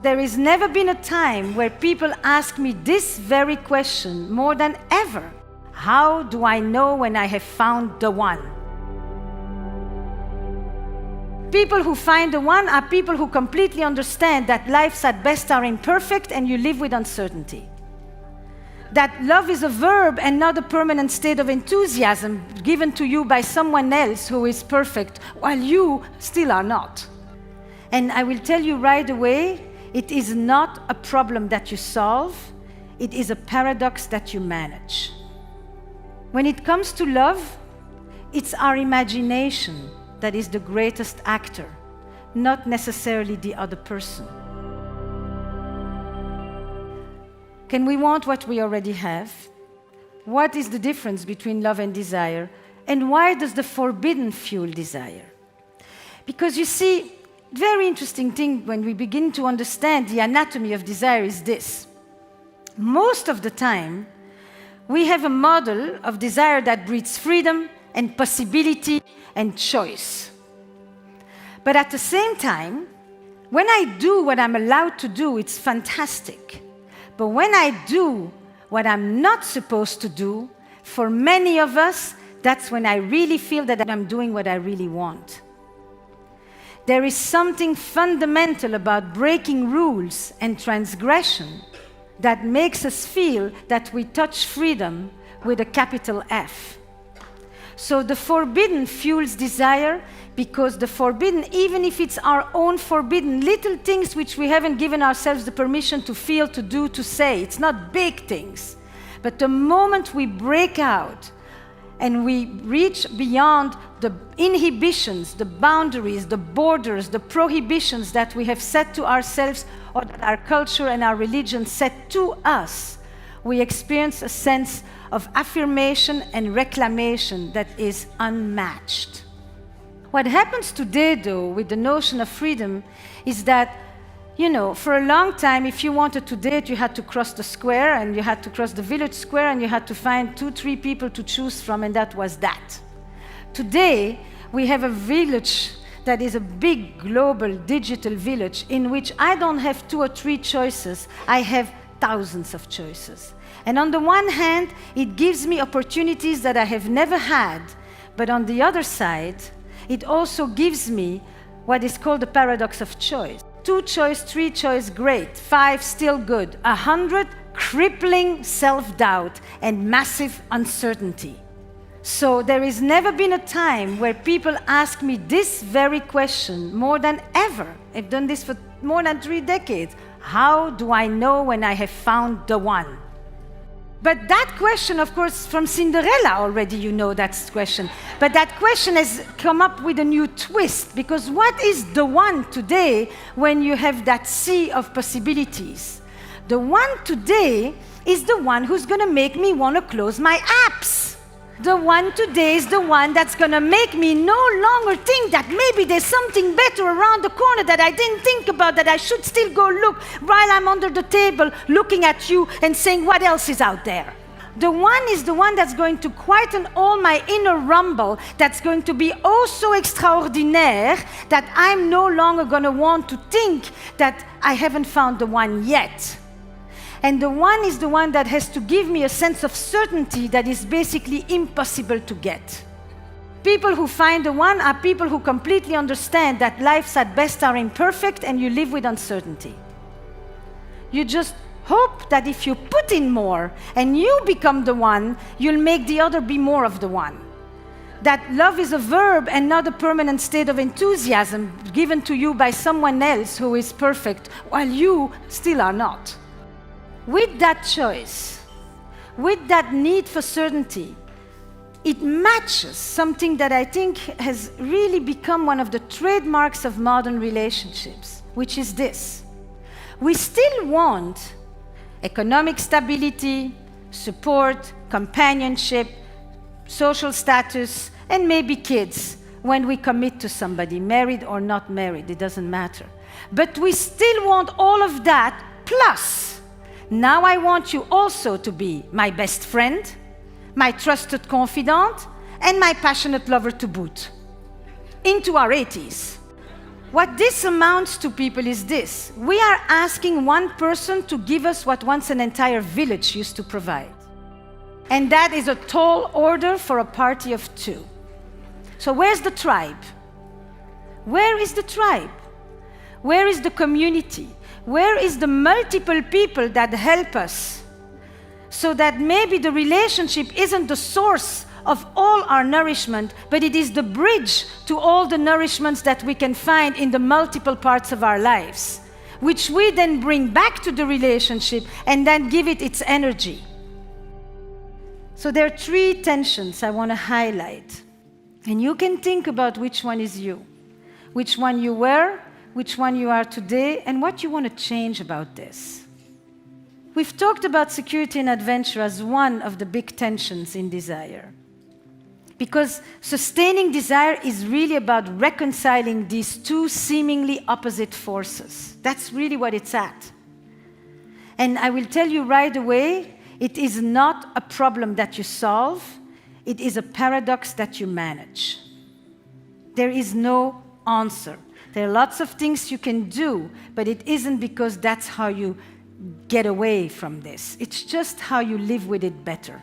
There has never been a time where people ask me this very question more than ever. How do I know when I have found the one? People who find the one are people who completely understand that lives at best are imperfect and you live with uncertainty. That love is a verb and not a permanent state of enthusiasm given to you by someone else who is perfect, while you still are not. And I will tell you right away, it is not a problem that you solve, it is a paradox that you manage. When it comes to love, it's our imagination that is the greatest actor, not necessarily the other person. Can we want what we already have? What is the difference between love and desire? And why does the forbidden fuel desire? Because you see, very interesting thing when we begin to understand the anatomy of desire is this. Most of the time, we have a model of desire that breeds freedom and possibility and choice. But at the same time, when I do what I'm allowed to do, it's fantastic. But when I do what I'm not supposed to do, for many of us, that's when I really feel that I'm doing what I really want. There is something fundamental about breaking rules and transgression that makes us feel that we touch freedom with a capital F. So the forbidden fuels desire, because the forbidden, even if it's our own forbidden, little things which we haven't given ourselves the permission to feel, to do, to say, it's not big things. But the moment we break out and we reach beyond the inhibitions, the boundaries, the borders, the prohibitions that we have set to ourselves or that our culture and our religion set to us, we experience a sense of affirmation and reclamation that is unmatched. What happens today, though, with the notion of freedom is that, for a long time, if you wanted to date, you had to cross the square, and you had to cross the village square, and you had to find 2-3 people to choose from, and that was that. Today, we have a village that is a big global digital village in which I don't have 2 or 3 choices, I have thousands of choices. And on the one hand, it gives me opportunities that I have never had, but on the other side, it also gives me what is called the paradox of choice. 2 choice, 3 choice, great. 5, still good. 100, crippling self-doubt and massive uncertainty. So there has never been a time where people ask me this very question more than ever. I've done this for more than 3 decades. How do I know when I have found the one? But that question, of course, from Cinderella already you know that question. But that question has come up with a new twist, because what is the one today when you have that sea of possibilities? The one today is the one who's going to make me want to close my apps. The one today is the one that's going to make me no longer think that maybe there's something better around the corner that I didn't think about, that I should still go look while I'm under the table looking at you and saying, what else is out there? The one is the one that's going to quieten all my inner rumble, that's going to be oh so extraordinaire that I'm no longer going to want to think that I haven't found the one yet. And the one is the one that has to give me a sense of certainty that is basically impossible to get. People who find the one are people who completely understand that lives at best are imperfect and you live with uncertainty. You just hope that if you put in more and you become the one, you'll make the other be more of the one. That love is a verb and not a permanent state of enthusiasm given to you by someone else who is perfect, while you still are not. With that choice, with that need for certainty, it matches something that I think has really become one of the trademarks of modern relationships, which is this. We still want economic stability, support, companionship, social status, and maybe kids when we commit to somebody, married or not married, it doesn't matter. But we still want all of that, plus now I want you also to be my best friend, my trusted confidant, and my passionate lover to boot. Into our 80s. What this amounts to, people, is this. We are asking one person to give us what once an entire village used to provide. And that is a tall order for a party of two. So where's the tribe? Where is the tribe? Where is the community? Where is the multiple people that help us? So that maybe the relationship isn't the source of all our nourishment, but it is the bridge to all the nourishments that we can find in the multiple parts of our lives, which we then bring back to the relationship and then give it its energy. So there are three tensions I want to highlight. And you can think about which one is you, which one you were, which one you are today, and what you want to change about this. We've talked about security and adventure as one of the big tensions in desire. Because sustaining desire is really about reconciling these two seemingly opposite forces. That's really what it's at. And I will tell you right away, it is not a problem that you solve, it is a paradox that you manage. There is no answer. There are lots of things you can do, but it isn't because that's how you get away from this. It's just how you live with it better.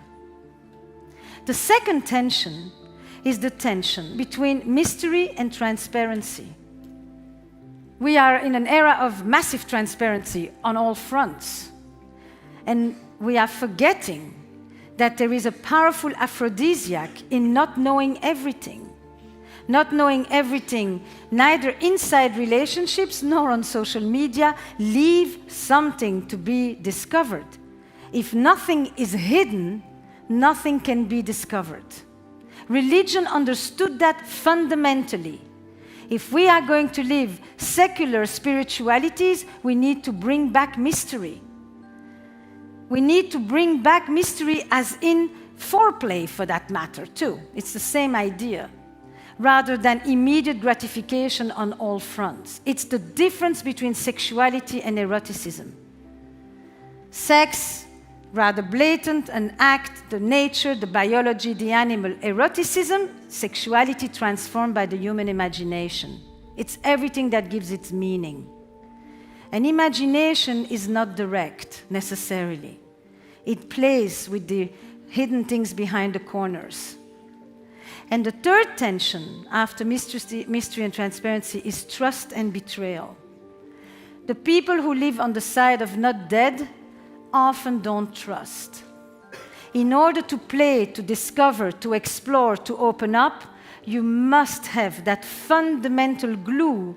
The second tension is the tension between mystery and transparency. We are in an era of massive transparency on all fronts. And we are forgetting that there is a powerful aphrodisiac in not knowing everything. Not knowing everything, neither inside relationships nor on social media. Leave something to be discovered. If nothing is hidden, nothing can be discovered. Religion understood that fundamentally. If we are going to live secular spiritualities, we need to bring back mystery. We need to bring back mystery as in foreplay, for that matter, too. It's the same idea. Rather than immediate gratification on all fronts. It's the difference between sexuality and eroticism. Sex, rather blatant, an act, the nature, the biology, the animal. Eroticism, sexuality transformed by the human imagination. It's everything that gives it meaning. And imagination is not direct, necessarily. It plays with the hidden things behind the corners. And the third tension, after mystery and transparency, is trust and betrayal. The people who live on the side of not dead often don't trust. In order to play, to discover, to explore, to open up, you must have that fundamental glue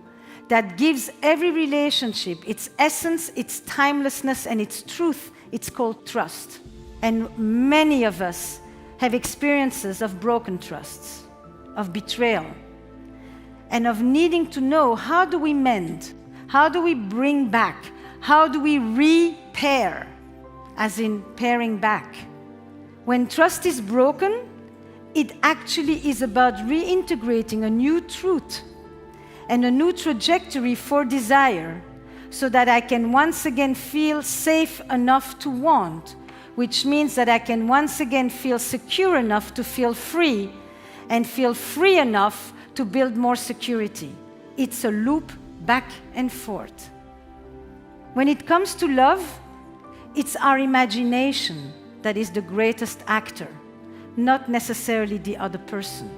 that gives every relationship its essence, its timelessness, and its truth. It's called trust. And many of us have experiences of broken trusts, of betrayal, and of needing to know, how do we mend? How do we bring back? How do we repair? As in pairing back. When trust is broken, it actually is about reintegrating a new truth and a new trajectory for desire, so that I can once again feel safe enough to want, which means that I can once again feel secure enough to feel free, and feel free enough to build more security. It's a loop back and forth. When it comes to love, it's our imagination that is the greatest actor, not necessarily the other person.